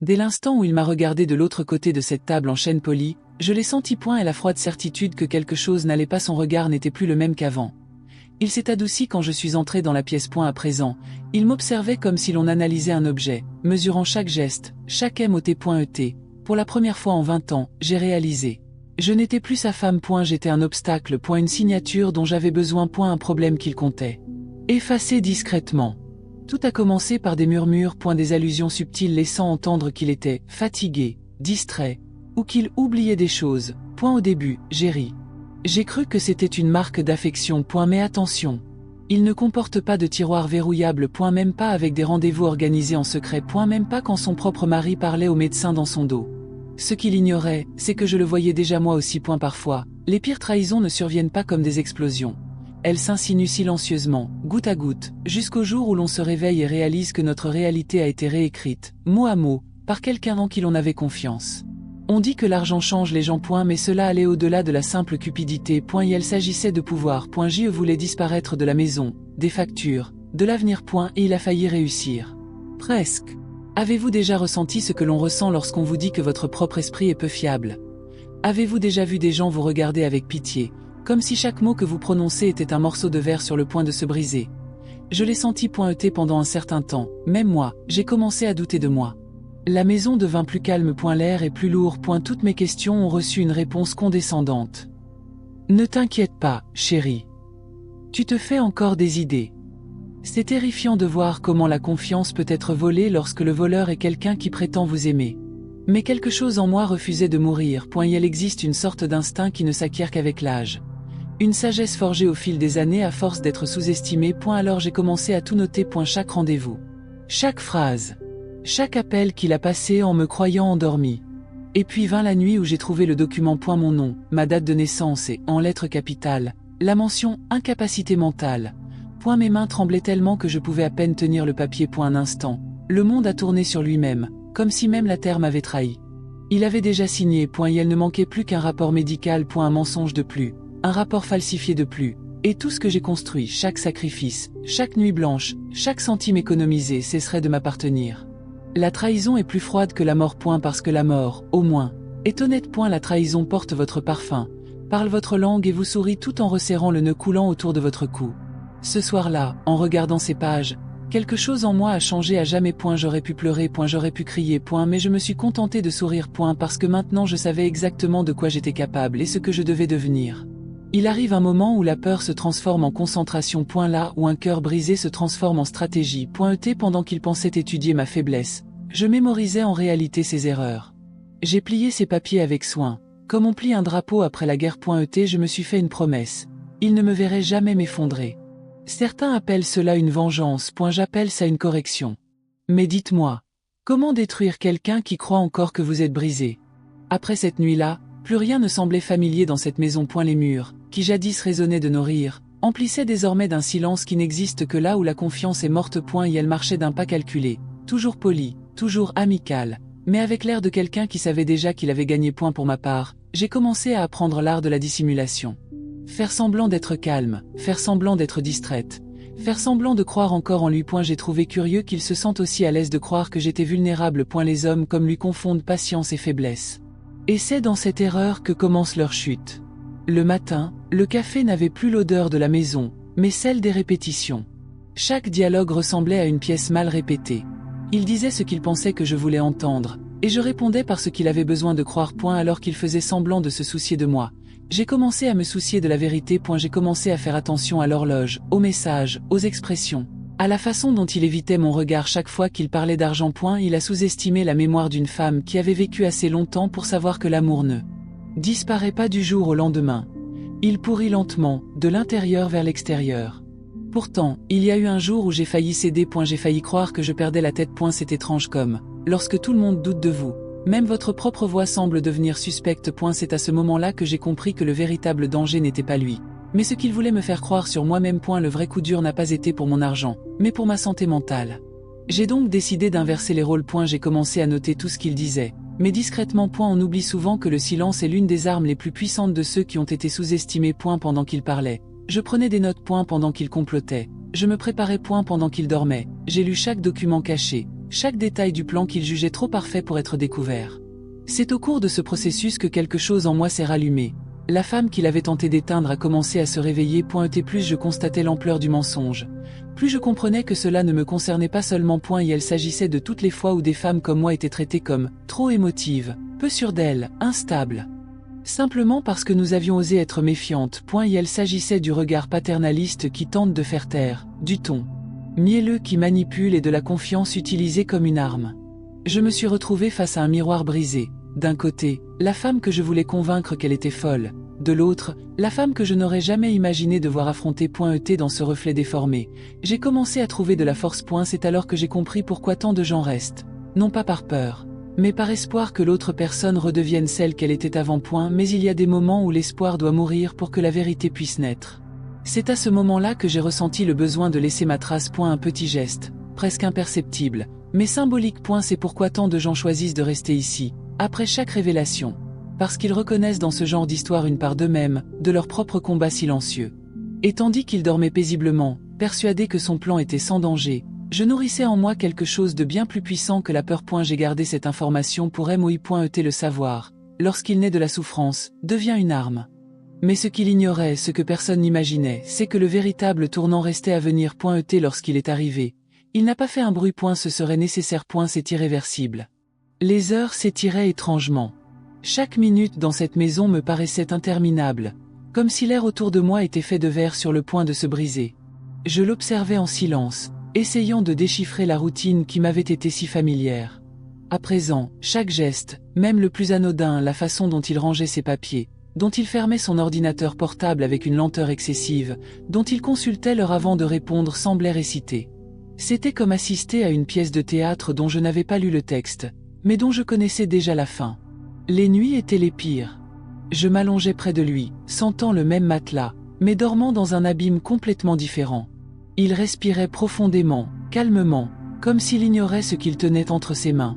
Dès l'instant où il m'a regardé de l'autre côté de cette table en chêne poli, je l'ai senti point et la froide certitude que quelque chose n'allait pas, son regard n'était plus le même qu'avant. Il s'est adouci quand je suis entré dans la pièce point à présent, il m'observait comme si l'on analysait un objet, mesurant chaque geste, chaque mot.et. Pour la première fois en 20 ans, j'ai réalisé. Je n'étais plus sa femme point, j'étais un obstacle point, une signature dont j'avais besoin point, un problème qu'il comptait effacer discrètement. Tout a commencé par des murmures point, des allusions subtiles laissant entendre qu'il était fatigué, distrait, ou qu'il oubliait des choses. Point au début, j'ai ri. J'ai cru que c'était une marque d'affection point, mais attention. Il ne comporte pas de tiroir verrouillable point, même pas avec des rendez-vous organisés en secret point, même pas quand son propre mari parlait au médecin dans son dos. Ce qu'il ignorait, c'est que je le voyais déjà moi aussi point parfois. Les pires trahisons ne surviennent pas comme des explosions. Elles s'insinuent silencieusement, goutte à goutte, jusqu'au jour où l'on se réveille et réalise que notre réalité a été réécrite, mot à mot, par quelqu'un en qui l'on avait confiance. On dit que l'argent change les gens point, mais cela allait au-delà de la simple cupidité point, et il s'agissait de pouvoir point. Je voulais disparaître de la maison, des factures, de l'avenir point, et il a failli réussir. Presque. Avez-vous déjà ressenti ce que l'on ressent lorsqu'on vous dit que votre propre esprit est peu fiable? Avez-vous déjà vu des gens vous regarder avec pitié, comme si chaque mot que vous prononcez était un morceau de verre sur le point de se briser? Je l'ai senti point pendant un certain temps, même moi, j'ai commencé à douter de moi. La maison devint plus calme point, l'air est plus lourd point, toutes mes questions ont reçu une réponse condescendante. Ne t'inquiète pas, chérie. Tu te fais encore des idées. C'est terrifiant de voir comment la confiance peut être volée lorsque le voleur est quelqu'un qui prétend vous aimer. Mais quelque chose en moi refusait de mourir point, et il existe une sorte d'instinct qui ne s'acquiert qu'avec l'âge. Une sagesse forgée au fil des années à force d'être sous-estimée point, alors j'ai commencé à tout noter point, chaque rendez-vous, chaque phrase, chaque appel qu'il a passé en me croyant endormi. Et puis vint la nuit où j'ai trouvé le document point, mon nom, ma date de naissance et, en lettres capitales, la mention incapacité mentale. Point, mes mains tremblaient tellement que je pouvais à peine tenir le papier point, un instant. Le monde a tourné sur lui-même, comme si même la terre m'avait trahi. Il avait déjà signé point, et elle ne manquait plus qu'un rapport médical point, un mensonge de plus, un rapport falsifié de plus. Et tout ce que j'ai construit, chaque sacrifice, chaque nuit blanche, chaque centime économisé cesserait de m'appartenir. La trahison est plus froide que la mort point, parce que la mort, au moins, est honnête point, la trahison porte votre parfum, parle votre langue et vous sourit tout en resserrant le nœud coulant autour de votre cou. Ce soir-là, en regardant ces pages, quelque chose en moi a changé à jamais point, j'aurais pu pleurer point, j'aurais pu crier point, mais je me suis contenté de sourire point, parce que maintenant je savais exactement de quoi j'étais capable et ce que je devais devenir. Il arrive un moment où la peur se transforme en concentration point, là où un cœur brisé se transforme en stratégie point, pendant qu'il pensait étudier ma faiblesse, je mémorisais en réalité ses erreurs. J'ai plié ces papiers avec soin, comme on plie un drapeau après la guerre point, je me suis fait une promesse, il ne me verrait jamais m'effondrer. Certains appellent cela une vengeance point, j'appelle ça une correction. Mais dites-moi, comment détruire quelqu'un qui croit encore que vous êtes brisé? Après cette nuit-là, plus rien ne semblait familier dans cette maison point, les murs, qui jadis résonnaient de nos rires, emplissaient désormais d'un silence qui n'existe que là où la confiance est morte point, et elle marchait d'un pas calculé, toujours poli, toujours amical, mais avec l'air de quelqu'un qui savait déjà qu'il avait gagné point. Pour ma part, j'ai commencé à apprendre l'art de la dissimulation. Faire semblant d'être calme, faire semblant d'être distraite, faire semblant de croire encore en lui point, j'ai trouvé curieux qu'il se sente aussi à l'aise de croire que j'étais vulnérable point, les hommes comme lui confondent patience et faiblesse. Et c'est dans cette erreur que commence leur chute. Le matin, le café n'avait plus l'odeur de la maison, mais celle des répétitions. Chaque dialogue ressemblait à une pièce mal répétée. Il disait ce qu'il pensait que je voulais entendre, et je répondais par ce qu'il avait besoin de croire point, alors qu'il faisait semblant de se soucier de moi. J'ai commencé à me soucier de la vérité point, j'ai commencé à faire attention à l'horloge, aux messages, aux expressions, à la façon dont il évitait mon regard chaque fois qu'il parlait d'argent point, il a sous-estimé la mémoire d'une femme qui avait vécu assez longtemps pour savoir que l'amour ne disparaît pas du jour au lendemain. Il pourrit lentement, de l'intérieur vers l'extérieur. Pourtant, il y a eu un jour où j'ai failli céder point, j'ai failli croire que je perdais la tête point, c'est étrange comme, lorsque tout le monde doute de vous, même votre propre voix semble devenir suspecte point, c'est à ce moment-là que j'ai compris que le véritable danger n'était pas lui, mais ce qu'il voulait me faire croire sur moi-même point, le vrai coup dur n'a pas été pour mon argent, mais pour ma santé mentale. J'ai donc décidé d'inverser les rôles point, j'ai commencé à noter tout ce qu'il disait, mais discrètement point, on oublie souvent que le silence est l'une des armes les plus puissantes de ceux qui ont été sous-estimés point pendant qu'il parlait. Je prenais des notes point pendant qu'il complotait, je me préparais point pendant qu'il dormait, j'ai lu chaque document caché, chaque détail du plan qu'il jugeait trop parfait pour être découvert. C'est au cours de ce processus que quelque chose en moi s'est rallumé. La femme qu'il avait tenté d'éteindre a commencé à se réveiller. Et plus je constatais l'ampleur du mensonge, plus je comprenais que cela ne me concernait pas seulement. Et il s'agissait de toutes les fois où des femmes comme moi étaient traitées comme trop émotives, peu sûres d'elles, instables. Simplement parce que nous avions osé être méfiantes. Et il s'agissait du regard paternaliste qui tente de faire taire, du ton mielleux qui manipule et de la confiance utilisée comme une arme. Je me suis retrouvée face à un miroir brisé. D'un côté, la femme que je voulais convaincre qu'elle était folle. De l'autre, la femme que je n'aurais jamais imaginé devoir affronter. Dans ce reflet déformé, j'ai commencé à trouver de la force. C'est alors que j'ai compris pourquoi tant de gens restent. Non pas par peur, mais par espoir que l'autre personne redevienne celle qu'elle était avant. Mais il y a des moments où l'espoir doit mourir pour que la vérité puisse naître. C'est à ce moment-là que j'ai ressenti le besoin de laisser ma trace. Un petit geste, presque imperceptible, mais symbolique. C'est pourquoi tant de gens choisissent de rester ici, après chaque révélation. Parce qu'ils reconnaissent dans ce genre d'histoire une part d'eux-mêmes, de leur propre combat silencieux. Et tandis qu'il dormait paisiblement, persuadé que son plan était sans danger, je nourrissais en moi quelque chose de bien plus puissant que la peur. J'ai gardé cette information pour le savoir, lorsqu'il naît de la souffrance, devient une arme. Mais ce qu'il ignorait, ce que personne n'imaginait, c'est que le véritable tournant restait à venir. Lorsqu'il est arrivé, il n'a pas fait un bruit. Ce serait nécessaire. C'est irréversible. Les heures s'étiraient étrangement. Chaque minute dans cette maison me paraissait interminable, comme si l'air autour de moi était fait de verre sur le point de se briser. Je l'observais en silence, essayant de déchiffrer la routine qui m'avait été si familière. À présent, chaque geste, même le plus anodin, la façon dont il rangeait ses papiers, dont il fermait son ordinateur portable avec une lenteur excessive, dont il consultait l'heure avant de répondre, semblait réciter. C'était comme assister à une pièce de théâtre dont je n'avais pas lu le texte, mais dont je connaissais déjà la fin. Les nuits étaient les pires. Je m'allongeais près de lui, sentant le même matelas, mais dormant dans un abîme complètement différent. Il respirait profondément, calmement, comme s'il ignorait ce qu'il tenait entre ses mains.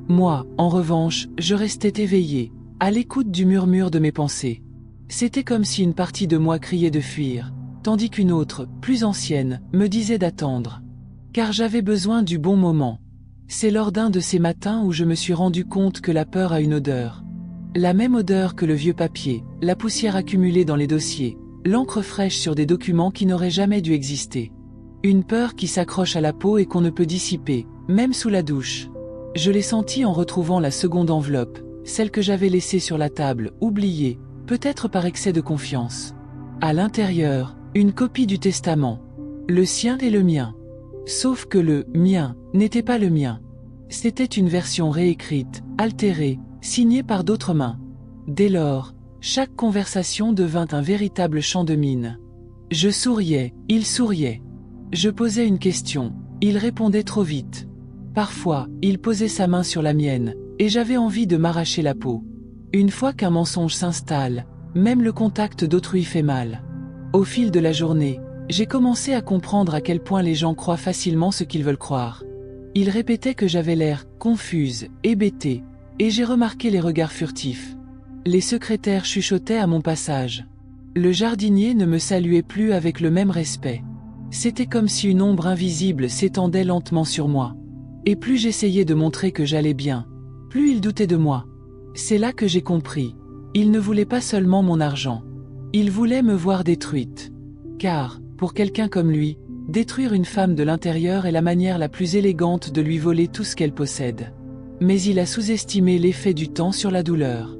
Moi, en revanche, je restais éveillé, à l'écoute du murmure de mes pensées. C'était comme si une partie de moi criait de fuir, tandis qu'une autre, plus ancienne, me disait d'attendre. Car j'avais besoin du bon moment. C'est lors d'un de ces matins où je me suis rendu compte que la peur a une odeur. La même odeur que le vieux papier, la poussière accumulée dans les dossiers, l'encre fraîche sur des documents qui n'auraient jamais dû exister. Une peur qui s'accroche à la peau et qu'on ne peut dissiper, même sous la douche. Je l'ai senti en retrouvant la seconde enveloppe, celle que j'avais laissée sur la table, oubliée, peut-être par excès de confiance. À l'intérieur, une copie du testament. Le sien et le mien. Sauf que le « mien » n'était pas le mien. C'était une version réécrite, altérée, signée par d'autres mains. Dès lors, chaque conversation devint un véritable champ de mine. Je souriais, il souriait. Je posais une question, il répondait trop vite. Parfois, il posait sa main sur la mienne, et j'avais envie de m'arracher la peau. Une fois qu'un mensonge s'installe, même le contact d'autrui fait mal. Au fil de la journée, j'ai commencé à comprendre à quel point les gens croient facilement ce qu'ils veulent croire. Ils répétaient que j'avais l'air confuse, hébétée, et j'ai remarqué les regards furtifs. Les secrétaires chuchotaient à mon passage. Le jardinier ne me saluait plus avec le même respect. C'était comme si une ombre invisible s'étendait lentement sur moi. Et plus j'essayais de montrer que j'allais bien, plus il doutait de moi. C'est là que j'ai compris. Il ne voulait pas seulement mon argent. Il voulait me voir détruite. Car, pour quelqu'un comme lui, détruire une femme de l'intérieur est la manière la plus élégante de lui voler tout ce qu'elle possède. Mais il a sous-estimé l'effet du temps sur la douleur.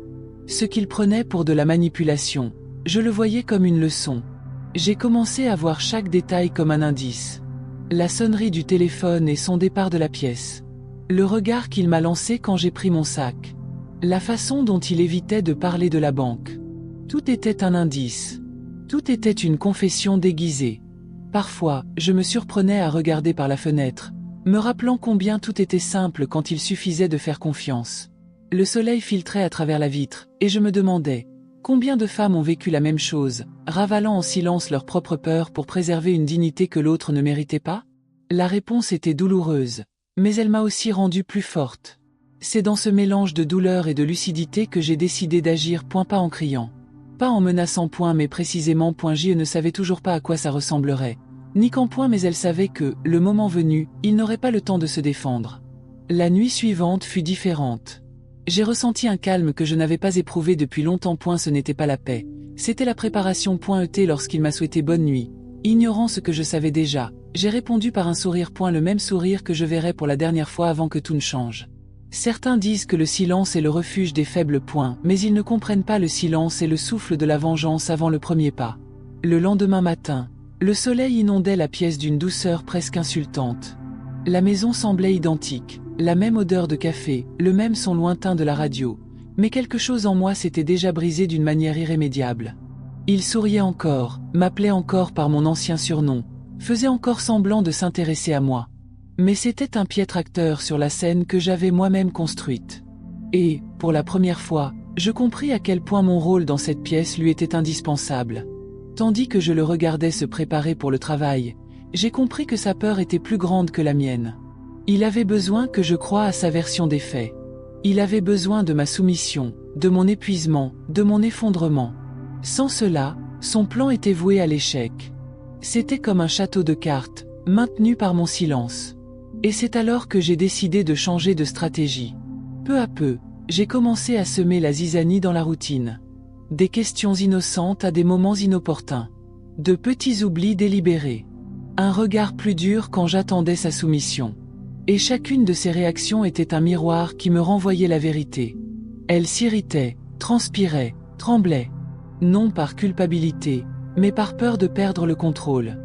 Ce qu'il prenait pour de la manipulation, je le voyais comme une leçon. J'ai commencé à voir chaque détail comme un indice. La sonnerie du téléphone et son départ de la pièce. Le regard qu'il m'a lancé quand j'ai pris mon sac. La façon dont il évitait de parler de la banque. Tout était un indice. Tout était une confession déguisée. Parfois, je me surprenais à regarder par la fenêtre, me rappelant combien tout était simple quand il suffisait de faire confiance. Le soleil filtrait à travers la vitre, et je me demandais, combien de femmes ont vécu la même chose, ravalant en silence leur propre peur pour préserver une dignité que l'autre ne méritait pas? La réponse était douloureuse, mais elle m'a aussi rendue plus forte. C'est dans ce mélange de douleur et de lucidité que j'ai décidé d'agir, pas en criant. Pas en menaçant, mais précisément. Je ne savais toujours pas à quoi ça ressemblerait. Ni quand, mais elle savait que, le moment venu, il n'aurait pas le temps de se défendre. La nuit suivante fut différente. J'ai ressenti un calme que je n'avais pas éprouvé depuis longtemps. Ce n'était pas la paix, c'était la préparation. ET lorsqu'il m'a souhaité bonne nuit, ignorant ce que je savais déjà, j'ai répondu par un sourire. Le même sourire que je verrai pour la dernière fois avant que tout ne change. Certains disent que le silence est le refuge des faibles. Mais ils ne comprennent pas, le silence est le souffle de la vengeance avant le premier pas. Le lendemain matin, le soleil inondait la pièce d'une douceur presque insultante. La maison semblait identique, la même odeur de café, le même son lointain de la radio, mais quelque chose en moi s'était déjà brisé d'une manière irrémédiable. Il souriait encore, m'appelait encore par mon ancien surnom, faisait encore semblant de s'intéresser à moi. Mais c'était un piètre acteur sur la scène que j'avais moi-même construite. Et, pour la première fois, je compris à quel point mon rôle dans cette pièce lui était indispensable. Tandis que je le regardais se préparer pour le travail, j'ai compris que sa peur était plus grande que la mienne. Il avait besoin que je croie à sa version des faits. Il avait besoin de ma soumission, de mon épuisement, de mon effondrement. Sans cela, son plan était voué à l'échec. C'était comme un château de cartes, maintenu par mon silence. Et c'est alors que j'ai décidé de changer de stratégie. Peu à peu, j'ai commencé à semer la zizanie dans la routine. Des questions innocentes à des moments inopportuns. De petits oublis délibérés. Un regard plus dur quand j'attendais sa soumission. Et chacune de ces réactions était un miroir qui me renvoyait la vérité. Elle s'irritait, transpirait, tremblait. Non par culpabilité, mais par peur de perdre le contrôle.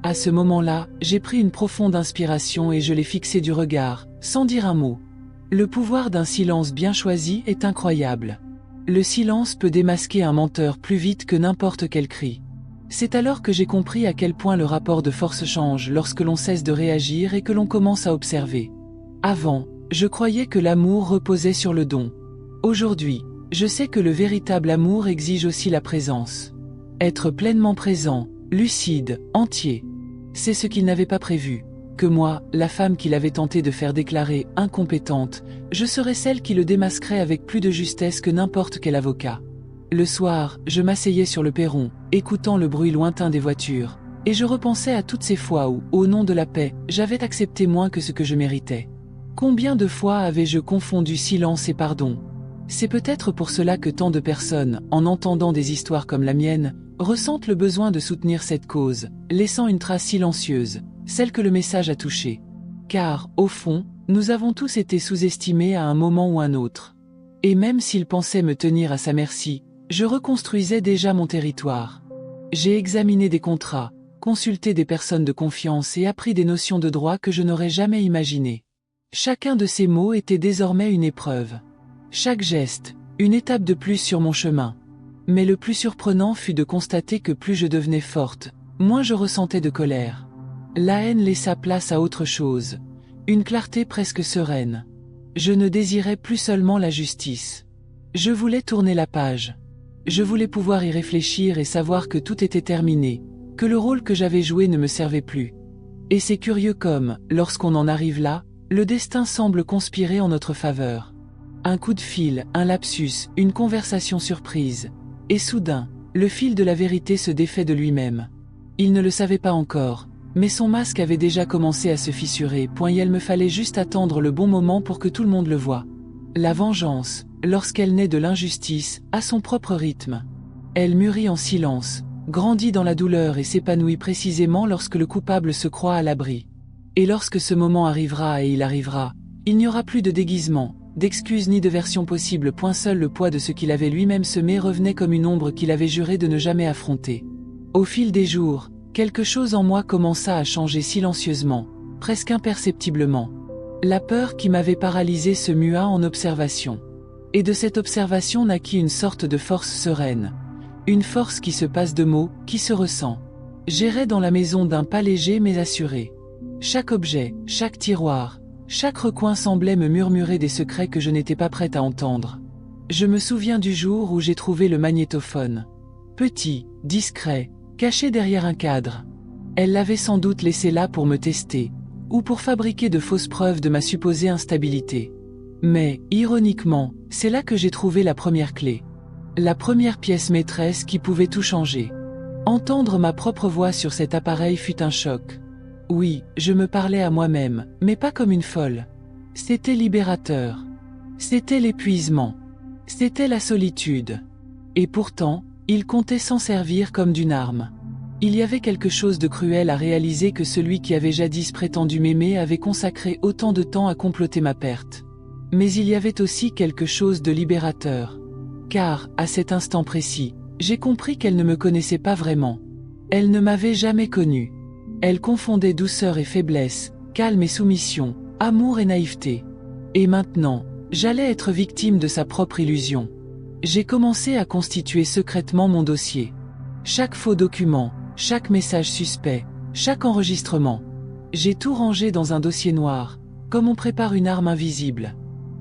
À ce moment-là, j'ai pris une profonde inspiration et je l'ai fixée du regard, sans dire un mot. Le pouvoir d'un silence bien choisi est incroyable. Le silence peut démasquer un menteur plus vite que n'importe quel cri. C'est alors que j'ai compris à quel point le rapport de force change lorsque l'on cesse de réagir et que l'on commence à observer. Avant, je croyais que l'amour reposait sur le don. Aujourd'hui, je sais que le véritable amour exige aussi la présence. Être pleinement présent, lucide, entier. C'est ce qu'il n'avait pas prévu. Que moi, la femme qu'il avait tenté de faire déclarer incompétente, je serais celle qui le démasquerait avec plus de justesse que n'importe quel avocat. Le soir, je m'asseyais sur le perron, écoutant le bruit lointain des voitures, et je repensais à toutes ces fois où, au nom de la paix, j'avais accepté moins que ce que je méritais. Combien de fois avais-je confondu silence et pardon? C'est peut-être pour cela que tant de personnes, en entendant des histoires comme la mienne, ressentent le besoin de soutenir cette cause, laissant une trace silencieuse, celle que le message a touchée. Car, au fond, nous avons tous été sous-estimés à un moment ou un autre. Et même s'il pensait me tenir à sa merci, je reconstruisais déjà mon territoire. J'ai examiné des contrats, consulté des personnes de confiance et appris des notions de droit que je n'aurais jamais imaginées. Chacun de ces mots était désormais une épreuve. Chaque geste, une étape de plus sur mon chemin. Mais le plus surprenant fut de constater que plus je devenais forte, moins je ressentais de colère. La haine laissa place à autre chose, une clarté presque sereine. Je ne désirais plus seulement la justice. Je voulais tourner la page. Je voulais pouvoir y réfléchir et savoir que tout était terminé, que le rôle que j'avais joué ne me servait plus. Et c'est curieux comme, lorsqu'on en arrive là, le destin semble conspirer en notre faveur. Un coup de fil, un lapsus, une conversation surprise. Et soudain, le fil de la vérité se défait de lui-même. Il ne le savait pas encore, mais son masque avait déjà commencé à se fissurer. Il me fallait juste attendre le bon moment pour que tout le monde le voie. La vengeance, lorsqu'elle naît de l'injustice, a son propre rythme. Elle mûrit en silence, grandit dans la douleur et s'épanouit précisément lorsque le coupable se croit à l'abri. Et lorsque ce moment arrivera, et il arrivera, il n'y aura plus de déguisement, d'excuses ni de version possible. Seul le poids de ce qu'il avait lui-même semé revenait comme une ombre qu'il avait juré de ne jamais affronter. Au fil des jours, quelque chose en moi commença à changer silencieusement, presque imperceptiblement. La peur qui m'avait paralysé se mua en observation. Et de cette observation naquit une sorte de force sereine. Une force qui se passe de mots, qui se ressent. J'errais dans la maison d'un pas léger mais assuré. Chaque objet, chaque tiroir, chaque recoin semblait me murmurer des secrets que je n'étais pas prête à entendre. Je me souviens du jour où j'ai trouvé le magnétophone. Petit, discret, caché derrière un cadre. Elle l'avait sans doute laissé là pour me tester, ou pour fabriquer de fausses preuves de ma supposée instabilité. Mais, ironiquement, c'est là que j'ai trouvé la première clé. La première pièce maîtresse qui pouvait tout changer. Entendre ma propre voix sur cet appareil fut un choc. Oui, je me parlais à moi-même, mais pas comme une folle. C'était libérateur. C'était l'épuisement. C'était la solitude. Et pourtant, il comptait s'en servir comme d'une arme. Il y avait quelque chose de cruel à réaliser que celui qui avait jadis prétendu m'aimer avait consacré autant de temps à comploter ma perte. Mais il y avait aussi quelque chose de libérateur. Car, à cet instant précis, j'ai compris qu'elle ne me connaissait pas vraiment. Elle ne m'avait jamais connu. Elle confondait douceur et faiblesse, calme et soumission, amour et naïveté. Et maintenant, j'allais être victime de sa propre illusion. J'ai commencé à constituer secrètement mon dossier. Chaque faux document, chaque message suspect, chaque enregistrement. J'ai tout rangé dans un dossier noir, comme on prépare une arme invisible.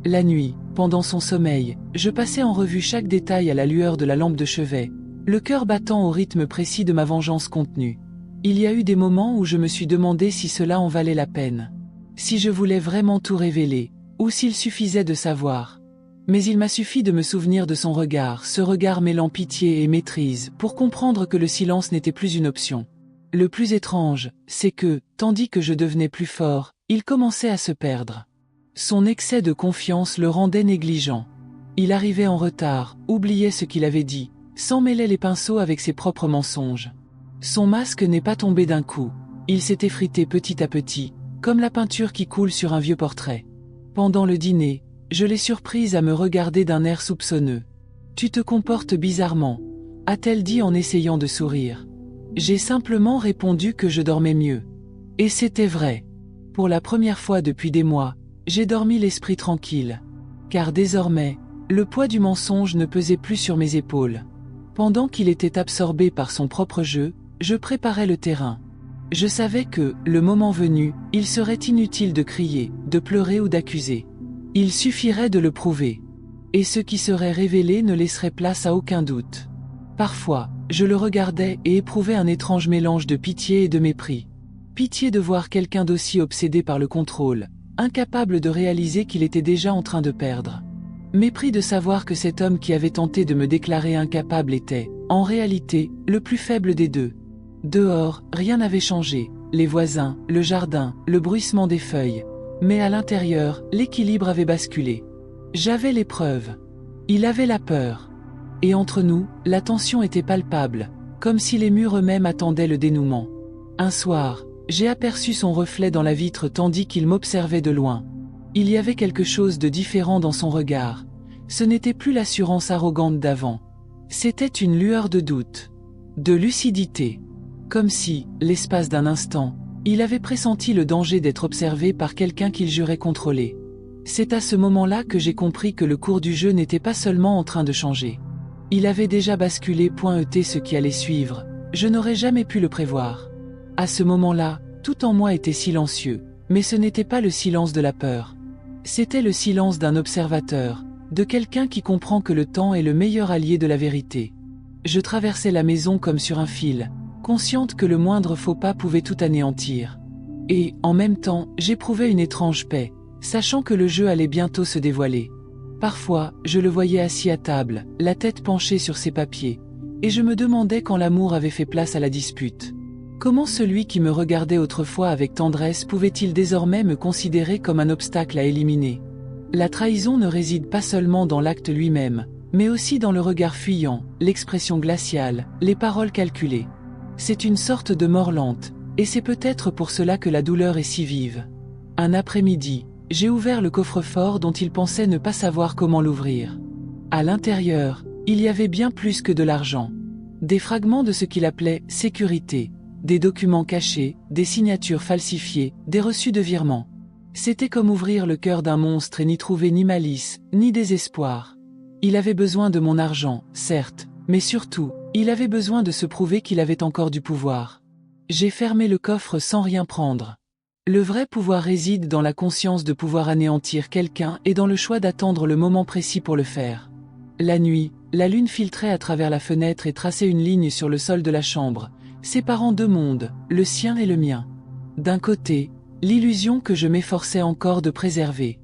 La nuit, pendant son sommeil, je passais en revue chaque détail à la lueur de la lampe de chevet, le cœur battant au rythme précis de ma vengeance contenue. Il y a eu des moments où je me suis demandé si cela en valait la peine. Si je voulais vraiment tout révéler, ou s'il suffisait de savoir. Mais il m'a suffi de me souvenir de son regard, ce regard mêlant pitié et maîtrise, pour comprendre que le silence n'était plus une option. Le plus étrange, c'est que, tandis que je devenais plus fort, il commençait à se perdre. Son excès de confiance le rendait négligent. Il arrivait en retard, oubliait ce qu'il avait dit, s'en mêlait les pinceaux avec ses propres mensonges. Son masque n'est pas tombé d'un coup, il s'est effrité petit à petit, comme la peinture qui coule sur un vieux portrait. Pendant le dîner, je l'ai surprise à me regarder d'un air soupçonneux. « Tu te comportes bizarrement », a-t-elle dit en essayant de sourire. J'ai simplement répondu que je dormais mieux. Et c'était vrai. Pour la première fois depuis des mois, j'ai dormi l'esprit tranquille. Car désormais, le poids du mensonge ne pesait plus sur mes épaules. Pendant qu'il était absorbé par son propre jeu, je préparais le terrain. Je savais que, le moment venu, il serait inutile de crier, de pleurer ou d'accuser. Il suffirait de le prouver. Et ce qui serait révélé ne laisserait place à aucun doute. Parfois, je le regardais et éprouvais un étrange mélange de pitié et de mépris. Pitié de voir quelqu'un d'aussi obsédé par le contrôle, incapable de réaliser qu'il était déjà en train de perdre. Mépris de savoir que cet homme qui avait tenté de me déclarer incapable était, en réalité, le plus faible des deux. Dehors, rien n'avait changé, les voisins, le jardin, le bruissement des feuilles. Mais à l'intérieur, l'équilibre avait basculé. J'avais les preuves. Il avait la peur. Et entre nous, la tension était palpable, comme si les murs eux-mêmes attendaient le dénouement. Un soir, j'ai aperçu son reflet dans la vitre tandis qu'il m'observait de loin. Il y avait quelque chose de différent dans son regard. Ce n'était plus l'assurance arrogante d'avant. C'était une lueur de doute, de lucidité. Comme si, l'espace d'un instant, il avait pressenti le danger d'être observé par quelqu'un qu'il jurait contrôler. C'est à ce moment-là que j'ai compris que le cours du jeu n'était pas seulement en train de changer. Il avait déjà basculé. Ce qui allait suivre, je n'aurais jamais pu le prévoir. À ce moment-là, tout en moi était silencieux, mais ce n'était pas le silence de la peur. C'était le silence d'un observateur, de quelqu'un qui comprend que le temps est le meilleur allié de la vérité. Je traversais la maison comme sur un fil, consciente que le moindre faux pas pouvait tout anéantir. Et, en même temps, j'éprouvais une étrange paix, sachant que le jeu allait bientôt se dévoiler. Parfois, je le voyais assis à table, la tête penchée sur ses papiers, et je me demandais quand l'amour avait fait place à la dispute. Comment celui qui me regardait autrefois avec tendresse pouvait-il désormais me considérer comme un obstacle à éliminer? La trahison ne réside pas seulement dans l'acte lui-même, mais aussi dans le regard fuyant, l'expression glaciale, les paroles calculées. C'est une sorte de mort lente, et c'est peut-être pour cela que la douleur est si vive. Un après-midi, j'ai ouvert le coffre-fort dont il pensait ne pas savoir comment l'ouvrir. À l'intérieur, il y avait bien plus que de l'argent. Des fragments de ce qu'il appelait « sécurité », des documents cachés, des signatures falsifiées, des reçus de virement. C'était comme ouvrir le cœur d'un monstre et n'y trouver ni malice, ni désespoir. Il avait besoin de mon argent, certes, mais surtout, il avait besoin de se prouver qu'il avait encore du pouvoir. J'ai fermé le coffre sans rien prendre. Le vrai pouvoir réside dans la conscience de pouvoir anéantir quelqu'un et dans le choix d'attendre le moment précis pour le faire. La nuit, la lune filtrait à travers la fenêtre et traçait une ligne sur le sol de la chambre, séparant deux mondes, le sien et le mien. D'un côté, l'illusion que je m'efforçais encore de préserver.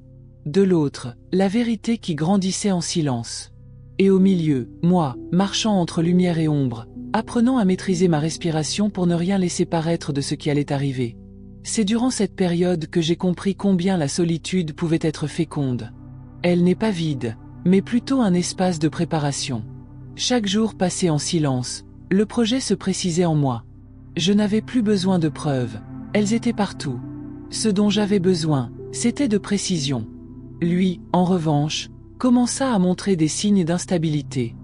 De l'autre, la vérité qui grandissait en silence. Et au milieu, moi, marchant entre lumière et ombre, apprenant à maîtriser ma respiration pour ne rien laisser paraître de ce qui allait arriver. C'est durant cette période que j'ai compris combien la solitude pouvait être féconde. Elle n'est pas vide, mais plutôt un espace de préparation. Chaque jour passé en silence, le projet se précisait en moi. Je n'avais plus besoin de preuves, elles étaient partout. Ce dont j'avais besoin, c'était de précision. Lui, en revanche, commença à montrer des signes d'instabilité.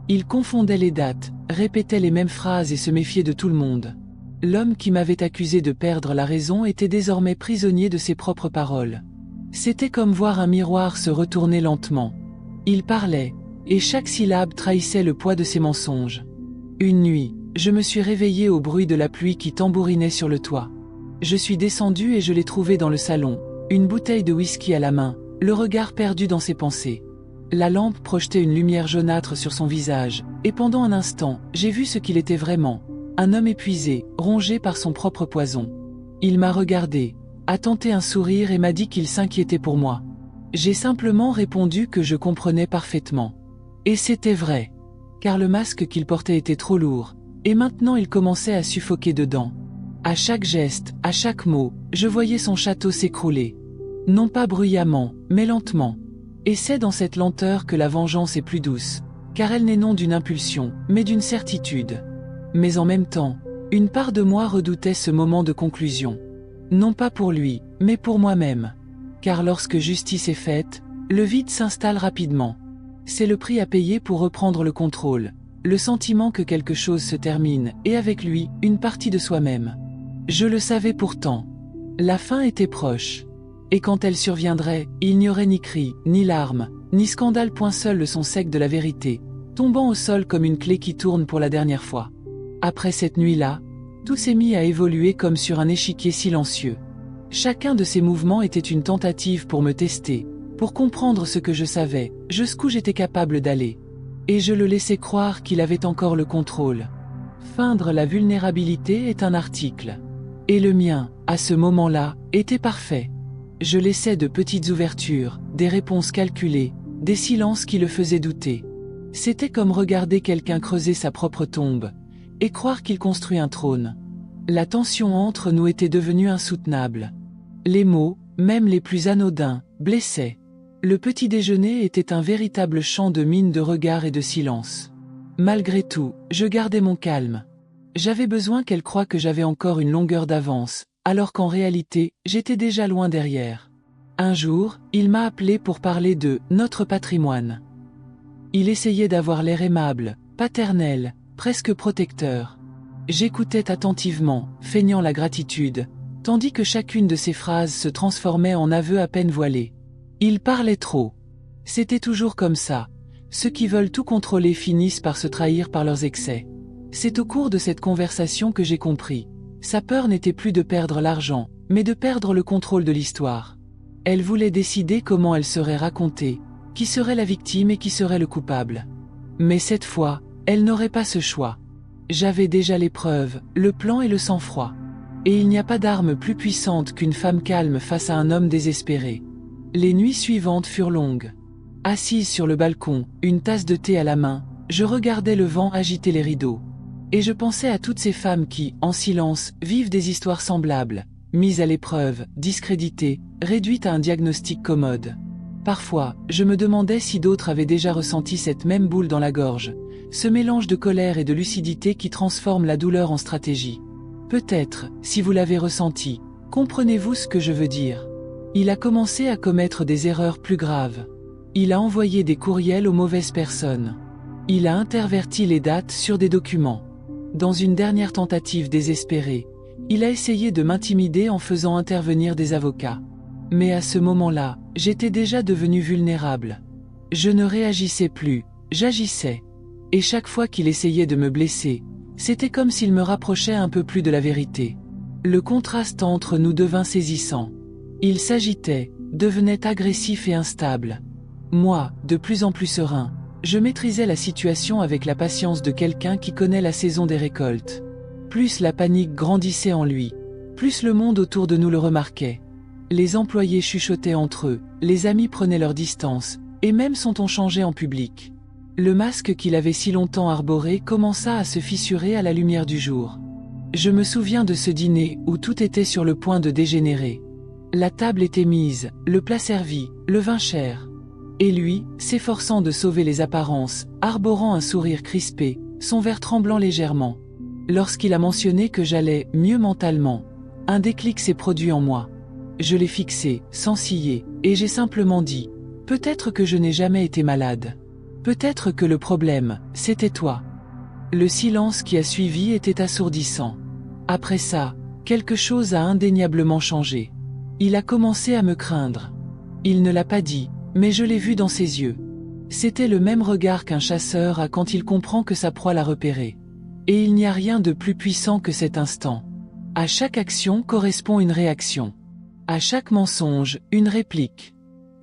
Il confondait les dates, répétait les mêmes phrases et se méfiait de tout le monde. L'homme qui m'avait accusé de perdre la raison était désormais prisonnier de ses propres paroles. C'était comme voir un miroir se retourner lentement. Il parlait, et chaque syllabe trahissait le poids de ses mensonges. Une nuit, je me suis réveillé au bruit de la pluie qui tambourinait sur le toit. Je suis descendu et je l'ai trouvé dans le salon, une bouteille de whisky à la main, le regard perdu dans ses pensées. La lampe projetait une lumière jaunâtre sur son visage, et pendant un instant, j'ai vu ce qu'il était vraiment. Un homme épuisé, rongé par son propre poison. Il m'a regardé, a tenté un sourire et m'a dit qu'il s'inquiétait pour moi. J'ai simplement répondu que je comprenais parfaitement. Et c'était vrai. Car le masque qu'il portait était trop lourd, et maintenant il commençait à suffoquer dedans. À chaque geste, à chaque mot, je voyais son château s'écrouler. Non pas bruyamment, mais lentement. Et c'est dans cette lenteur que la vengeance est plus douce, car elle n'est non d'une impulsion, mais d'une certitude. Mais en même temps, une part de moi redoutait ce moment de conclusion. Non pas pour lui, mais pour moi-même. Car lorsque justice est faite, le vide s'installe rapidement. C'est le prix à payer pour reprendre le contrôle, le sentiment que quelque chose se termine, et avec lui, une partie de soi-même. Je le savais pourtant. La fin était proche. Et quand elle surviendrait, il n'y aurait ni cris, ni larmes, ni scandale. Seul le son sec de la vérité, tombant au sol comme une clé qui tourne pour la dernière fois. Après cette nuit-là, tout s'est mis à évoluer comme sur un échiquier silencieux. Chacun de ces mouvements était une tentative pour me tester, pour comprendre ce que je savais, jusqu'où j'étais capable d'aller. Et je le laissais croire qu'il avait encore le contrôle. Feindre la vulnérabilité est un article. Et le mien, à ce moment-là, était parfait. Je laissais de petites ouvertures, des réponses calculées, des silences qui le faisaient douter. C'était comme regarder quelqu'un creuser sa propre tombe, et croire qu'il construit un trône. La tension entre nous était devenue insoutenable. Les mots, même les plus anodins, blessaient. Le petit déjeuner était un véritable champ de mines de regard et de silence. Malgré tout, je gardais mon calme. J'avais besoin qu'elle croie que j'avais encore une longueur d'avance, alors qu'en réalité, j'étais déjà loin derrière. Un jour, il m'a appelé pour parler de « notre patrimoine ». Il essayait d'avoir l'air aimable, paternel, presque protecteur. J'écoutais attentivement, feignant la gratitude, tandis que chacune de ses phrases se transformait en aveux à peine voilés. Il parlait trop. C'était toujours comme ça. Ceux qui veulent tout contrôler finissent par se trahir par leurs excès. C'est au cours de cette conversation que j'ai compris. Sa peur n'était plus de perdre l'argent, mais de perdre le contrôle de l'histoire. Elle voulait décider comment elle serait racontée, qui serait la victime et qui serait le coupable. Mais cette fois, elle n'aurait pas ce choix. J'avais déjà les preuves, le plan et le sang-froid. Et il n'y a pas d'arme plus puissante qu'une femme calme face à un homme désespéré. Les nuits suivantes furent longues. Assise sur le balcon, une tasse de thé à la main, je regardais le vent agiter les rideaux. Et je pensais à toutes ces femmes qui, en silence, vivent des histoires semblables, mises à l'épreuve, discréditées, réduites à un diagnostic commode. Parfois, je me demandais si d'autres avaient déjà ressenti cette même boule dans la gorge, ce mélange de colère et de lucidité qui transforme la douleur en stratégie. Peut-être, si vous l'avez ressenti, comprenez-vous ce que je veux dire. Il a commencé à commettre des erreurs plus graves. Il a envoyé des courriels aux mauvaises personnes. Il a interverti les dates sur des documents. Dans une dernière tentative désespérée, il a essayé de m'intimider en faisant intervenir des avocats. Mais à ce moment-là, j'étais déjà devenu vulnérable. Je ne réagissais plus, j'agissais. Et chaque fois qu'il essayait de me blesser, c'était comme s'il me rapprochait un peu plus de la vérité. Le contraste entre nous devint saisissant. Il s'agitait, devenait agressif et instable. Moi, de plus en plus serein, je maîtrisais la situation avec la patience de quelqu'un qui connaît la saison des récoltes. Plus la panique grandissait en lui, plus le monde autour de nous le remarquait. Les employés chuchotaient entre eux, les amis prenaient leur distance, et même son ton changeait en public. Le masque qu'il avait si longtemps arboré commença à se fissurer à la lumière du jour. Je me souviens de ce dîner où tout était sur le point de dégénérer. La table était mise, le plat servi, le vin cher. Et lui, s'efforçant de sauver les apparences, arborant un sourire crispé, son verre tremblant légèrement. Lorsqu'il a mentionné que j'allais mieux mentalement, un déclic s'est produit en moi. Je l'ai fixé, sans ciller, et j'ai simplement dit « Peut-être que je n'ai jamais été malade. Peut-être que le problème, c'était toi. » Le silence qui a suivi était assourdissant. Après ça, quelque chose a indéniablement changé. Il a commencé à me craindre. Il ne l'a pas dit, mais je l'ai vu dans ses yeux. C'était le même regard qu'un chasseur a quand il comprend que sa proie l'a repéré. Et il n'y a rien de plus puissant que cet instant. À chaque action correspond une réaction. À chaque mensonge, une réplique.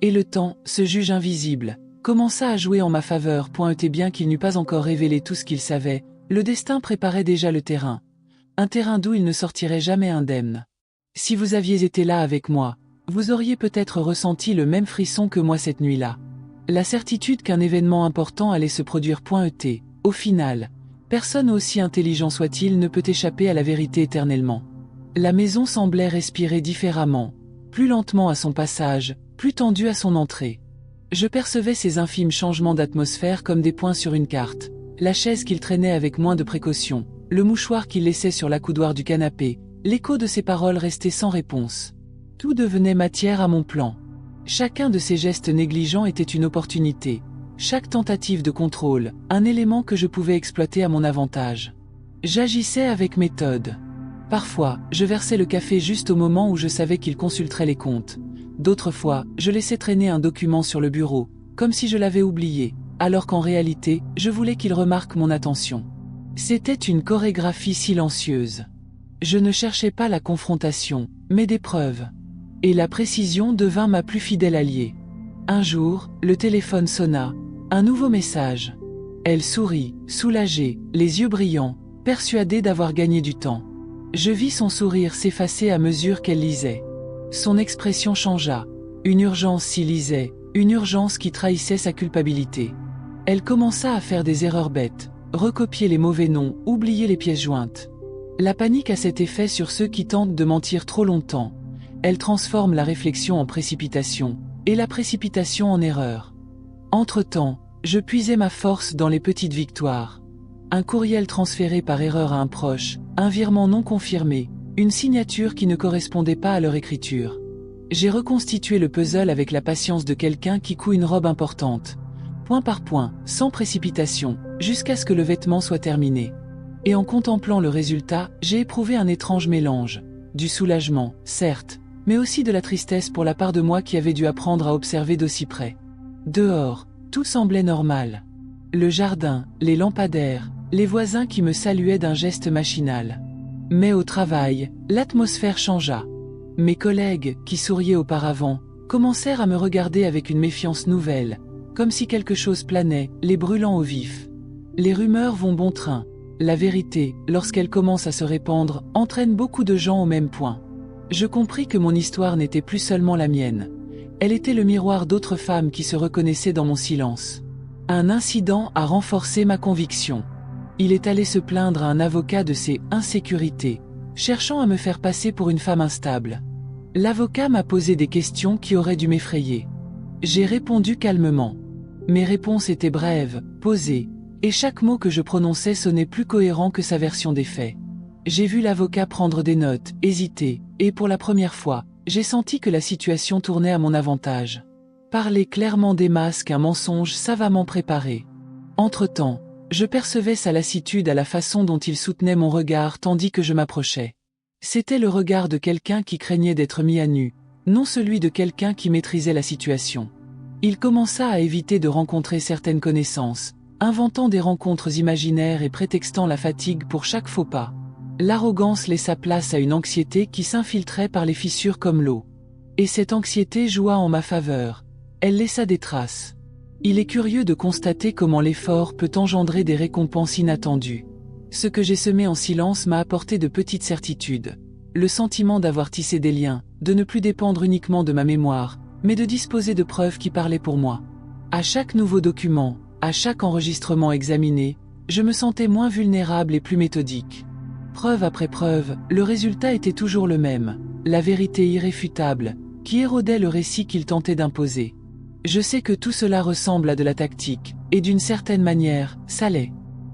Et le temps, ce juge invisible, commença à jouer en ma faveur. Et bien qu'il n'eût pas encore révélé tout ce qu'il savait, le destin préparait déjà le terrain. Un terrain d'où il ne sortirait jamais indemne. Si vous aviez été là avec moi, vous auriez peut-être ressenti le même frisson que moi cette nuit-là. La certitude qu'un événement important allait se produire. Au final, personne aussi intelligent soit-il ne peut échapper à la vérité éternellement. La maison semblait respirer différemment, plus lentement à son passage, plus tendue à son entrée. Je percevais ces infimes changements d'atmosphère comme des points sur une carte, la chaise qu'il traînait avec moins de précaution, le mouchoir qu'il laissait sur l'accoudoir du canapé, l'écho de ses paroles restait sans réponse. Tout devenait matière à mon plan. Chacun de ces gestes négligents était une opportunité, chaque tentative de contrôle, un élément que je pouvais exploiter à mon avantage. J'agissais avec méthode. Parfois, je versais le café juste au moment où je savais qu'il consulterait les comptes. D'autres fois, je laissais traîner un document sur le bureau, comme si je l'avais oublié, alors qu'en réalité, je voulais qu'il remarque mon attention. C'était une chorégraphie silencieuse. Je ne cherchais pas la confrontation, mais des preuves. Et la précision devint ma plus fidèle alliée. Un jour, le téléphone sonna. Un nouveau message. Elle sourit, soulagée, les yeux brillants, persuadée d'avoir gagné du temps. Je vis son sourire s'effacer à mesure qu'elle lisait. Son expression changea. Une urgence s'y lisait, une urgence qui trahissait sa culpabilité. Elle commença à faire des erreurs bêtes, recopier les mauvais noms, oublier les pièces jointes. La panique a cet effet sur ceux qui tentent de mentir trop longtemps. Elle transforme la réflexion en précipitation, et la précipitation en erreur. Entre-temps, je puisais ma force dans les petites victoires. Un courriel transféré par erreur à un proche, un virement non confirmé, une signature qui ne correspondait pas à leur écriture. J'ai reconstitué le puzzle avec la patience de quelqu'un qui coud une robe importante. Point par point, sans précipitation, jusqu'à ce que le vêtement soit terminé. Et en contemplant le résultat, j'ai éprouvé un étrange mélange. Du soulagement, certes, mais aussi de la tristesse pour la part de moi qui avait dû apprendre à observer d'aussi près. Dehors, tout semblait normal. Le jardin, les lampadaires, les voisins qui me saluaient d'un geste machinal. Mais au travail, l'atmosphère changea. Mes collègues, qui souriaient auparavant, commencèrent à me regarder avec une méfiance nouvelle, comme si quelque chose planait, les brûlant au vif. Les rumeurs vont bon train. La vérité, lorsqu'elle commence à se répandre, entraîne beaucoup de gens au même point. Je compris que mon histoire n'était plus seulement la mienne. Elle était le miroir d'autres femmes qui se reconnaissaient dans mon silence. Un incident a renforcé ma conviction. Il est allé se plaindre à un avocat de ses insécurités, cherchant à me faire passer pour une femme instable. L'avocat m'a posé des questions qui auraient dû m'effrayer. J'ai répondu calmement. Mes réponses étaient brèves, posées, et chaque mot que je prononçais sonnait plus cohérent que sa version des faits. J'ai vu l'avocat prendre des notes, hésiter, et pour la première fois, j'ai senti que la situation tournait à mon avantage. Parler clairement des masques, un mensonge savamment préparé. Entre-temps, je percevais sa lassitude à la façon dont il soutenait mon regard tandis que je m'approchais. C'était le regard de quelqu'un qui craignait d'être mis à nu, non celui de quelqu'un qui maîtrisait la situation. Il commença à éviter de rencontrer certaines connaissances, inventant des rencontres imaginaires et prétextant la fatigue pour chaque faux pas. L'arrogance laissa place à une anxiété qui s'infiltrait par les fissures comme l'eau. Et cette anxiété joua en ma faveur. Elle laissa des traces. Il est curieux de constater comment l'effort peut engendrer des récompenses inattendues. Ce que j'ai semé en silence m'a apporté de petites certitudes. Le sentiment d'avoir tissé des liens, de ne plus dépendre uniquement de ma mémoire, mais de disposer de preuves qui parlaient pour moi. À chaque nouveau document, à chaque enregistrement examiné, je me sentais moins vulnérable et plus méthodique. Preuve après preuve, le résultat était toujours le même, la vérité irréfutable, qui érodait le récit qu'il tentait d'imposer. Je sais que tout cela ressemble à de la tactique, et d'une certaine manière, ça l'est.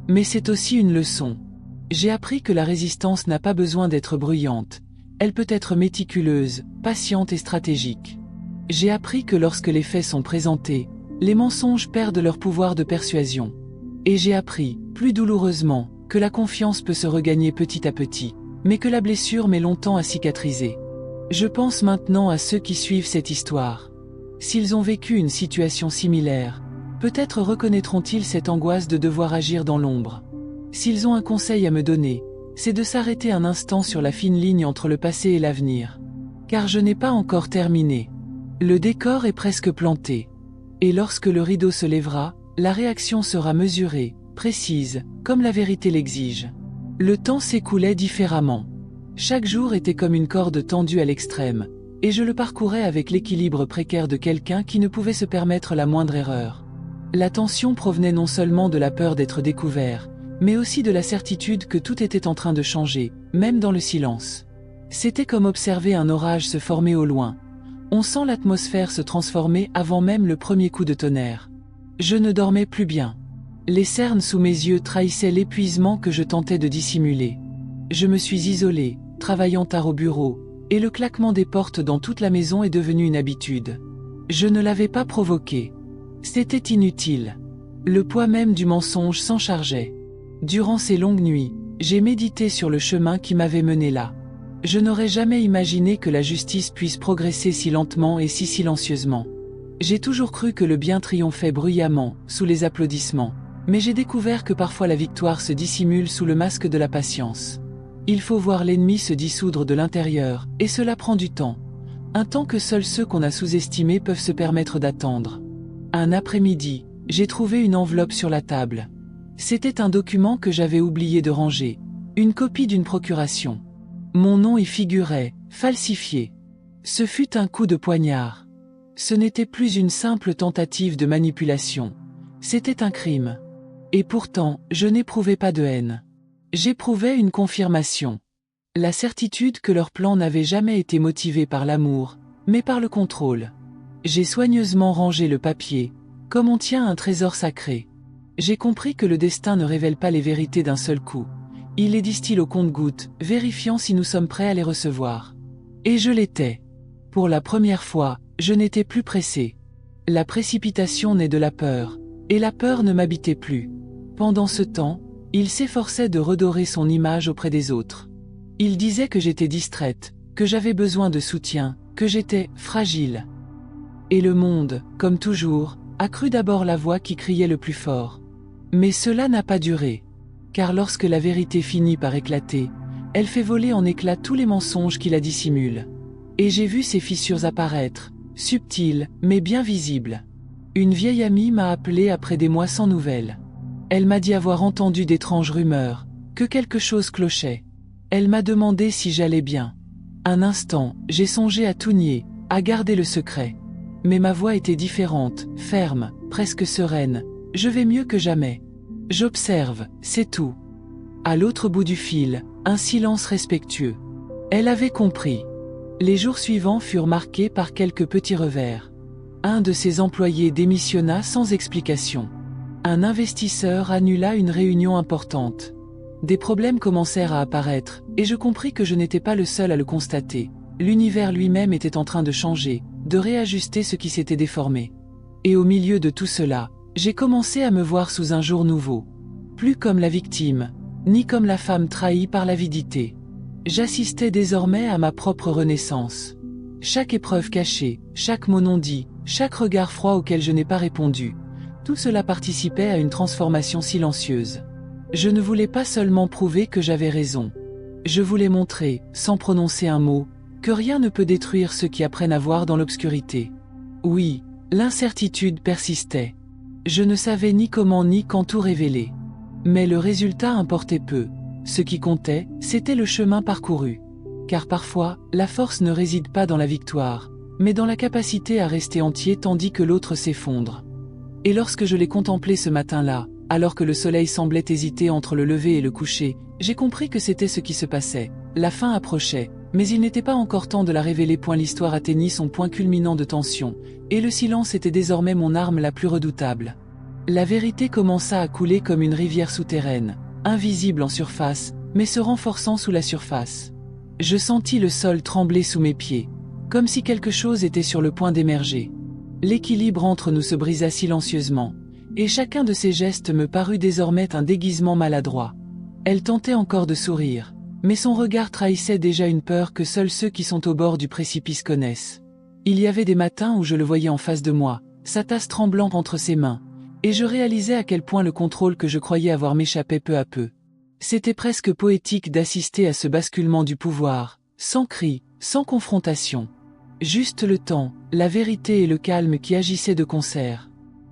Mais c'est aussi une leçon. J'ai appris que la résistance n'a pas besoin d'être bruyante. Elle peut être méticuleuse, patiente et stratégique. J'ai appris que lorsque les faits sont présentés, les mensonges perdent leur pouvoir de persuasion. Et j'ai appris, plus douloureusement, que la confiance peut se regagner petit à petit, mais que la blessure met longtemps à cicatriser. Je pense maintenant à ceux qui suivent cette histoire. S'ils ont vécu une situation similaire, peut-être reconnaîtront-ils cette angoisse de devoir agir dans l'ombre. S'ils ont un conseil à me donner, c'est de s'arrêter un instant sur la fine ligne entre le passé et l'avenir. Car je n'ai pas encore terminé. Le décor est presque planté. Et lorsque le rideau se lèvera, la réaction sera mesurée, précise, comme la vérité l'exige. Le temps s'écoulait différemment. Chaque jour était comme une corde tendue à l'extrême, et je le parcourais avec l'équilibre précaire de quelqu'un qui ne pouvait se permettre la moindre erreur. La tension provenait non seulement de la peur d'être découvert, mais aussi de la certitude que tout était en train de changer, même dans le silence. C'était comme observer un orage se former au loin. On sent l'atmosphère se transformer avant même le premier coup de tonnerre. Je ne dormais plus bien. Les cernes sous mes yeux trahissaient l'épuisement que je tentais de dissimuler. Je me suis isolé, travaillant tard au bureau, et le claquement des portes dans toute la maison est devenu une habitude. Je ne l'avais pas provoqué. C'était inutile. Le poids même du mensonge s'en chargeait. Durant ces longues nuits, j'ai médité sur le chemin qui m'avait mené là. Je n'aurais jamais imaginé que la justice puisse progresser si lentement et si silencieusement. J'ai toujours cru que le bien triomphait bruyamment, sous les applaudissements, mais j'ai découvert que parfois la victoire se dissimule sous le masque de la patience. Il faut voir l'ennemi se dissoudre de l'intérieur, et cela prend du temps. Un temps que seuls ceux qu'on a sous-estimés peuvent se permettre d'attendre. Un après-midi, j'ai trouvé une enveloppe sur la table. C'était un document que j'avais oublié de ranger, une copie d'une procuration. Mon nom y figurait, falsifié. Ce fut un coup de poignard. Ce n'était plus une simple tentative de manipulation. C'était un crime. Et pourtant, je n'éprouvais pas de haine. J'éprouvais une confirmation. La certitude que leur plan n'avait jamais été motivé par l'amour, mais par le contrôle. J'ai soigneusement rangé le papier, comme on tient un trésor sacré. J'ai compris que le destin ne révèle pas les vérités d'un seul coup. Il les distille au compte-gouttes, vérifiant si nous sommes prêts à les recevoir. Et je l'étais. Pour la première fois, je n'étais plus pressé. La précipitation naît de la peur, et la peur ne m'habitait plus. Pendant ce temps, il s'efforçait de redorer son image auprès des autres. Il disait que j'étais distraite, que j'avais besoin de soutien, que j'étais fragile. Et le monde, comme toujours, a cru d'abord la voix qui criait le plus fort. Mais cela n'a pas duré. Car lorsque la vérité finit par éclater, elle fait voler en éclats tous les mensonges qui la dissimulent. Et j'ai vu ces fissures apparaître, subtiles, mais bien visibles. Une vieille amie m'a appelé après des mois sans nouvelles. Elle m'a dit avoir entendu d'étranges rumeurs, que quelque chose clochait. Elle m'a demandé si j'allais bien. Un instant, j'ai songé à tout nier, à garder le secret. Mais ma voix était différente, ferme, presque sereine. Je vais mieux que jamais. J'observe, c'est tout. À l'autre bout du fil, un silence respectueux. Elle avait compris. Les jours suivants furent marqués par quelques petits revers. Un de ses employés démissionna sans explication. Un investisseur annula une réunion importante. Des problèmes commencèrent à apparaître, et je compris que je n'étais pas le seul à le constater. L'univers lui-même était en train de changer, de réajuster ce qui s'était déformé. Et au milieu de tout cela, j'ai commencé à me voir sous un jour nouveau. Plus comme la victime, ni comme la femme trahie par l'avidité. J'assistais désormais à ma propre renaissance. Chaque épreuve cachée, chaque mot non dit, chaque regard froid auquel je n'ai pas répondu, tout cela participait à une transformation silencieuse. Je ne voulais pas seulement prouver que j'avais raison. Je voulais montrer, sans prononcer un mot, que rien ne peut détruire ceux qui apprennent à voir dans l'obscurité. Oui, l'incertitude persistait. Je ne savais ni comment ni quand tout révéler. Mais le résultat importait peu. Ce qui comptait, c'était le chemin parcouru. Car parfois, la force ne réside pas dans la victoire, mais dans la capacité à rester entier tandis que l'autre s'effondre. Et lorsque je l'ai contemplé ce matin-là, alors que le soleil semblait hésiter entre le lever et le coucher, j'ai compris que c'était ce qui se passait. La fin approchait, mais il n'était pas encore temps de la révéler. L'histoire atteignit son point culminant de tension, et le silence était désormais mon arme la plus redoutable. La vérité commença à couler comme une rivière souterraine, invisible en surface, mais se renforçant sous la surface. Je sentis le sol trembler sous mes pieds, comme si quelque chose était sur le point d'émerger. L'équilibre entre nous se brisa silencieusement, et chacun de ses gestes me parut désormais un déguisement maladroit. Elle tentait encore de sourire, mais son regard trahissait déjà une peur que seuls ceux qui sont au bord du précipice connaissent. Il y avait des matins où je le voyais en face de moi, sa tasse tremblant entre ses mains, et je réalisais à quel point le contrôle que je croyais avoir m'échappait peu à peu. C'était presque poétique d'assister à ce basculement du pouvoir, sans cri, sans confrontation. Juste le temps, la vérité et le calme qui agissaient de concert.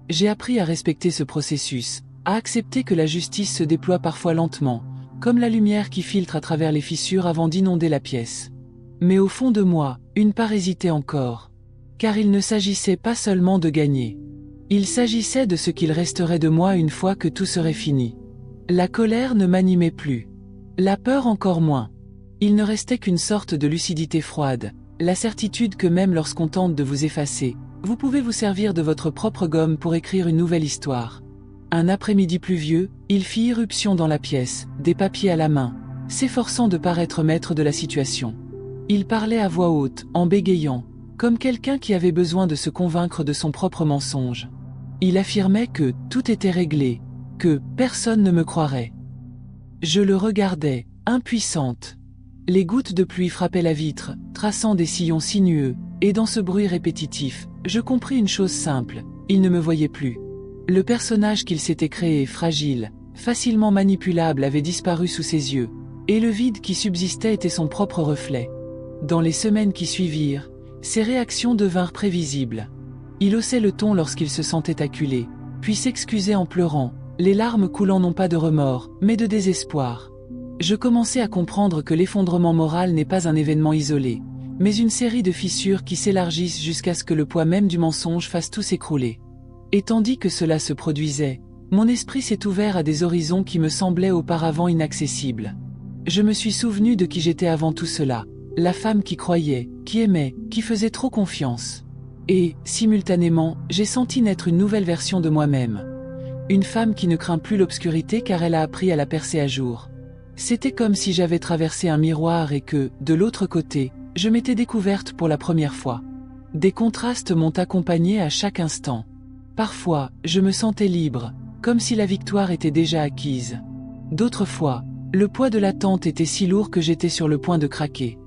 J'ai appris à respecter ce processus, à accepter que la justice se déploie parfois lentement, comme la lumière qui filtre à travers les fissures avant d'inonder la pièce. Mais au fond de moi, une part hésitait encore. Car il ne s'agissait pas seulement de gagner. Il s'agissait de ce qu'il resterait de moi une fois que tout serait fini. La colère ne m'animait plus. La peur encore moins. Il ne restait qu'une sorte de lucidité froide, la certitude que même lorsqu'on tente de vous effacer, vous pouvez vous servir de votre propre gomme pour écrire une nouvelle histoire. Un après-midi pluvieux, il fit irruption dans la pièce, des papiers à la main, s'efforçant de paraître maître de la situation. Il parlait à voix haute, en bégayant, comme quelqu'un qui avait besoin de se convaincre de son propre mensonge. Il affirmait que tout était réglé, que personne ne me croirait. Je le regardais, impuissante. Les gouttes de pluie frappaient la vitre, traçant des sillons sinueux, et dans ce bruit répétitif, je compris une chose simple, il ne me voyait plus. Le personnage qu'il s'était créé, fragile, facilement manipulable, avait disparu sous ses yeux, et le vide qui subsistait était son propre reflet. Dans les semaines qui suivirent, ses réactions devinrent prévisibles. Il haussait le ton lorsqu'il se sentait acculé, puis s'excusait en pleurant, les larmes coulant non pas de remords, mais de désespoir. Je commençais à comprendre que l'effondrement moral n'est pas un événement isolé, mais une série de fissures qui s'élargissent jusqu'à ce que le poids même du mensonge fasse tout s'écrouler. Et tandis que cela se produisait, mon esprit s'est ouvert à des horizons qui me semblaient auparavant inaccessibles. Je me suis souvenu de qui j'étais avant tout cela, la femme qui croyait, qui aimait, qui faisait trop confiance. Et, simultanément, j'ai senti naître une nouvelle version de moi-même. Une femme qui ne craint plus l'obscurité car elle a appris à la percer à jour. C'était comme si j'avais traversé un miroir et que, de l'autre côté, je m'étais découverte pour la première fois. Des contrastes m'ont accompagnée à chaque instant. Parfois, je me sentais libre, comme si la victoire était déjà acquise. D'autres fois, le poids de l'attente était si lourd que j'étais sur le point de craquer.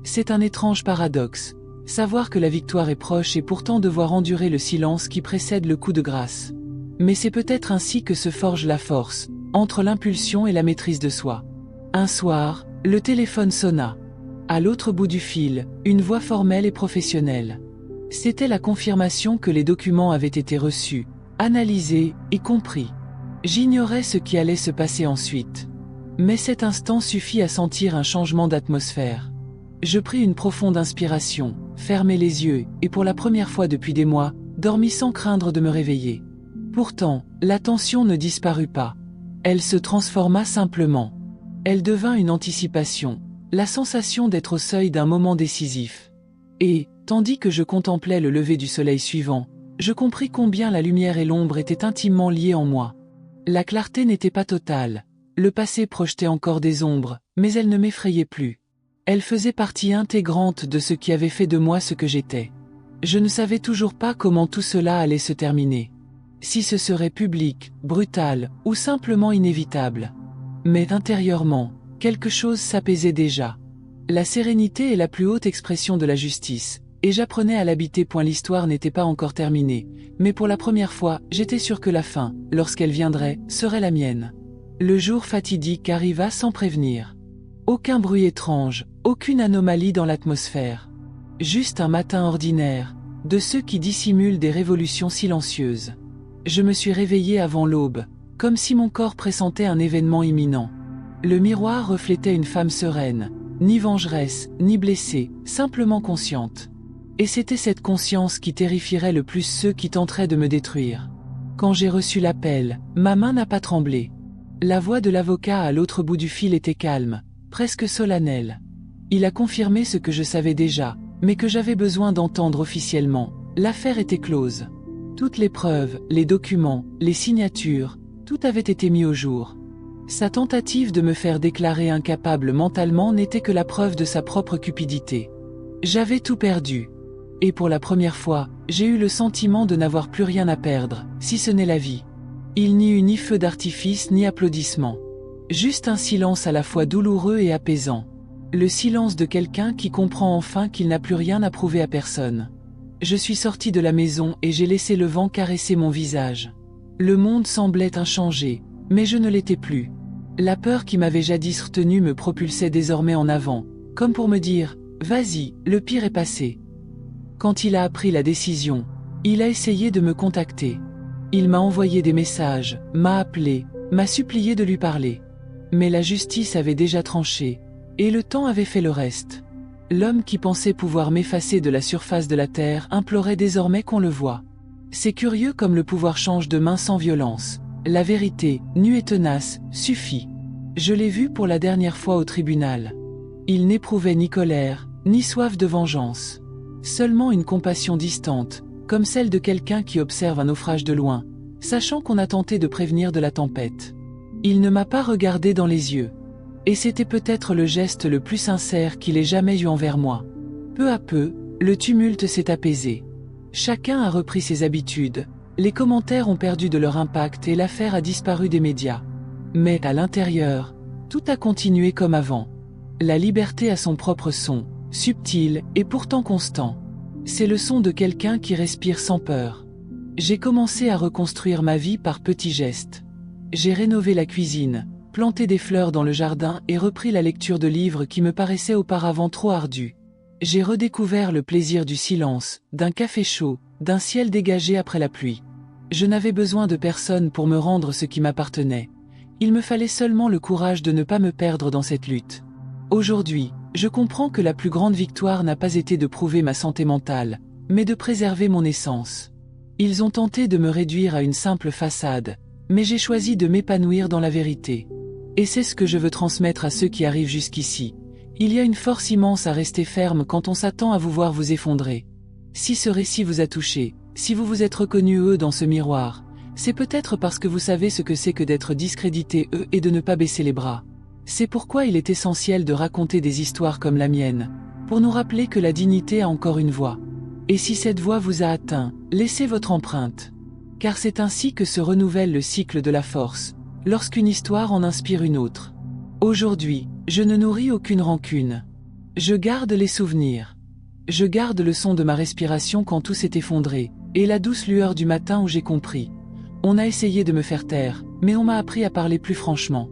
C'est un étrange paradoxe, savoir que la victoire est proche et pourtant devoir endurer le silence qui précède le coup de grâce. Mais c'est peut-être ainsi que se forge la force, entre l'impulsion et la maîtrise de soi. Un soir, le téléphone sonna. À l'autre bout du fil, une voix formelle et professionnelle. C'était la confirmation que les documents avaient été reçus, analysés et compris. J'ignorais ce qui allait se passer ensuite. Mais cet instant suffit à sentir un changement d'atmosphère. Je pris une profonde inspiration, fermai les yeux et pour la première fois depuis des mois, dormis sans craindre de me réveiller. Pourtant, la tension ne disparut pas. Elle se transforma simplement. Elle devint une anticipation, la sensation d'être au seuil d'un moment décisif. Et, tandis que je contemplais le lever du soleil suivant, je compris combien la lumière et l'ombre étaient intimement liées en moi. La clarté n'était pas totale. Le passé projetait encore des ombres, mais elle ne m'effrayait plus. Elle faisait partie intégrante de ce qui avait fait de moi ce que j'étais. Je ne savais toujours pas comment tout cela allait se terminer. Si ce serait public, brutal, ou simplement inévitable. Mais intérieurement, quelque chose s'apaisait déjà. La sérénité est la plus haute expression de la justice, et j'apprenais à l'habiter. L'histoire n'était pas encore terminée, mais pour la première fois, j'étais sûr que la fin, lorsqu'elle viendrait, serait la mienne. Le jour fatidique arriva sans prévenir. Aucun bruit étrange, aucune anomalie dans l'atmosphère. Juste un matin ordinaire, de ceux qui dissimulent des révolutions silencieuses. Je me suis réveillé avant l'aube, comme si mon corps pressentait un événement imminent. Le miroir reflétait une femme sereine, ni vengeresse, ni blessée, simplement consciente. Et c'était cette conscience qui terrifierait le plus ceux qui tenteraient de me détruire. Quand j'ai reçu l'appel, ma main n'a pas tremblé. La voix de l'avocat à l'autre bout du fil était calme, presque solennelle. Il a confirmé ce que je savais déjà, mais que j'avais besoin d'entendre officiellement. L'affaire était close. Toutes les preuves, les documents, les signatures, tout avait été mis au jour. Sa tentative de me faire déclarer incapable mentalement n'était que la preuve de sa propre cupidité. J'avais tout perdu. Et pour la première fois, j'ai eu le sentiment de n'avoir plus rien à perdre, si ce n'est la vie. Il n'y eut ni feu d'artifice ni applaudissements. Juste un silence à la fois douloureux et apaisant. Le silence de quelqu'un qui comprend enfin qu'il n'a plus rien à prouver à personne. Je suis sorti de la maison et j'ai laissé le vent caresser mon visage. Le monde semblait inchangé, mais je ne l'étais plus. La peur qui m'avait jadis retenu me propulsait désormais en avant, comme pour me dire « Vas-y, le pire est passé ». Quand il a appris la décision, il a essayé de me contacter. Il m'a envoyé des messages, m'a appelé, m'a supplié de lui parler. Mais la justice avait déjà tranché, et le temps avait fait le reste. L'homme qui pensait pouvoir m'effacer de la surface de la terre implorait désormais qu'on le voie. C'est curieux comme le pouvoir change de main sans violence. La vérité, nue et tenace, suffit. Je l'ai vu pour la dernière fois au tribunal. Il n'éprouvait ni colère, ni soif de vengeance. Seulement une compassion distante, comme celle de quelqu'un qui observe un naufrage de loin, sachant qu'on a tenté de prévenir de la tempête. Il ne m'a pas regardé dans les yeux. Et c'était peut-être le geste le plus sincère qu'il ait jamais eu envers moi. Peu à peu, le tumulte s'est apaisé. Chacun a repris ses habitudes, les commentaires ont perdu de leur impact et l'affaire a disparu des médias. Mais à l'intérieur, tout a continué comme avant. La liberté a son propre son, subtil et pourtant constant. C'est le son de quelqu'un qui respire sans peur. J'ai commencé à reconstruire ma vie par petits gestes. J'ai rénové la cuisine, planté des fleurs dans le jardin et repris la lecture de livres qui me paraissaient auparavant trop ardus. J'ai redécouvert le plaisir du silence, d'un café chaud, d'un ciel dégagé après la pluie. Je n'avais besoin de personne pour me rendre ce qui m'appartenait. Il me fallait seulement le courage de ne pas me perdre dans cette lutte. Aujourd'hui, je comprends que la plus grande victoire n'a pas été de prouver ma santé mentale, mais de préserver mon essence. Ils ont tenté de me réduire à une simple façade, mais j'ai choisi de m'épanouir dans la vérité. Et c'est ce que je veux transmettre à ceux qui arrivent jusqu'ici. Il y a une force immense à rester ferme quand on s'attend à vous voir vous effondrer. Si ce récit vous a touché, si vous vous êtes reconnu dans ce miroir, c'est peut-être parce que vous savez ce que c'est que d'être discrédité et de ne pas baisser les bras. C'est pourquoi il est essentiel de raconter des histoires comme la mienne, pour nous rappeler que la dignité a encore une voix. Et si cette voix vous a atteint, laissez votre empreinte. Car c'est ainsi que se renouvelle le cycle de la force, lorsqu'une histoire en inspire une autre. Aujourd'hui, je ne nourris aucune rancune. Je garde les souvenirs. Je garde le son de ma respiration quand tout s'est effondré, et la douce lueur du matin où j'ai compris. On a essayé de me faire taire, mais on m'a appris à parler plus franchement.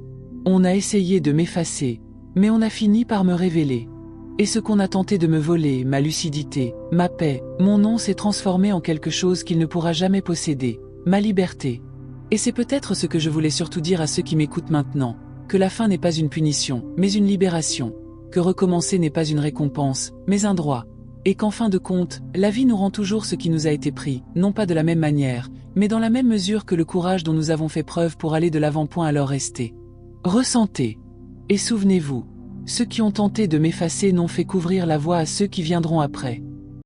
On a essayé de m'effacer, mais on a fini par me révéler. Et ce qu'on a tenté de me voler, ma lucidité, ma paix, mon nom s'est transformé en quelque chose qu'il ne pourra jamais posséder, ma liberté. Et c'est peut-être ce que je voulais surtout dire à ceux qui m'écoutent maintenant, que la fin n'est pas une punition, mais une libération, que recommencer n'est pas une récompense, mais un droit, et qu'en fin de compte, la vie nous rend toujours ce qui nous a été pris, non pas de la même manière, mais dans la même mesure que le courage dont nous avons fait preuve pour aller de l'avant. Alors restez. Ressentez. Et souvenez-vous, ceux qui ont tenté de m'effacer n'ont fait qu'ouvrir la voie à ceux qui viendront après.